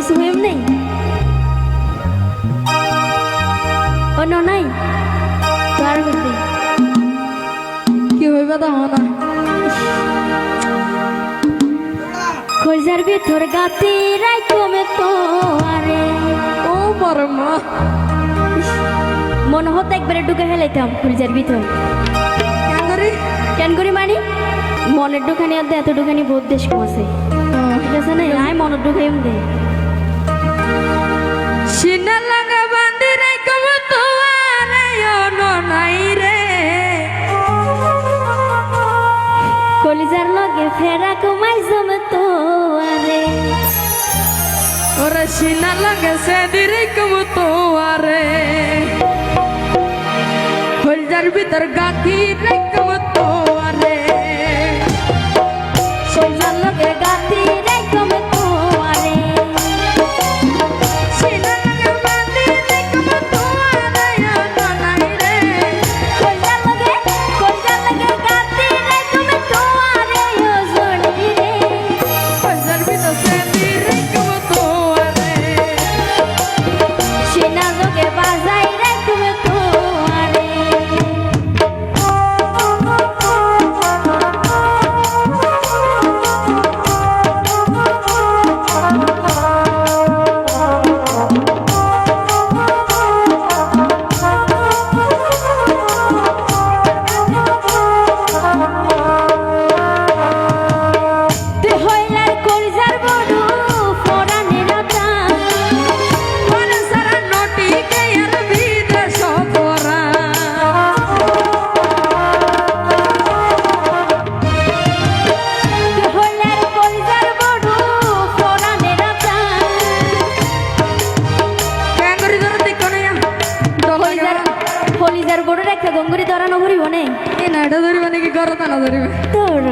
কিছু হইম নেই অন্য নাই তো আর হইতে কি হইবা তা না কলজার ভিতর গাতি রাই কমে তো আরে ও বড় মা মনে হতো একবারে ঢুকে ফেলাইতাম কলজার ভিতর কেন করি মানি মনের ঢুকানি আর এত ঢুকানি বহুত দেশ কম আছে ঠিক আছে না আয় মনের ঢুকাইম দে সিনা লাগা বান্ধি রাই কম তো আরে অনো নাই রে কলিজার লগে ফেরা কমাই জমে তো আরে ওরে সিনা লাগা সেদি রাই কম তো আরে কলজার ভিতর গাতি রাই কম তো আরে কলজার লগে গাতি রাই কমে তো আরে সিনা লাগা বান্ধি রাই কম তো আরে অনো নাই রে কলজার লগে গাতি রাই কমে তো আরে ও জনি রে কলজার ভিতর সেদি রাই কম তো আরে সিনা লগে বাজাই রাই কমে তো আরে তে হইলার কলজার বড় ফরানের আতা মন সারা নটি গেয়ার বিদেশ পরা হইলার কলজার বড় ফরানের আতা ক্যাঙ্গুরি ধরতে কোনিয়া কলিজার বড় একটা গঙ্গুরি ধরানো করিব নে এ না এটা ধরিবা নাকি গরতা না ধরিবা তোর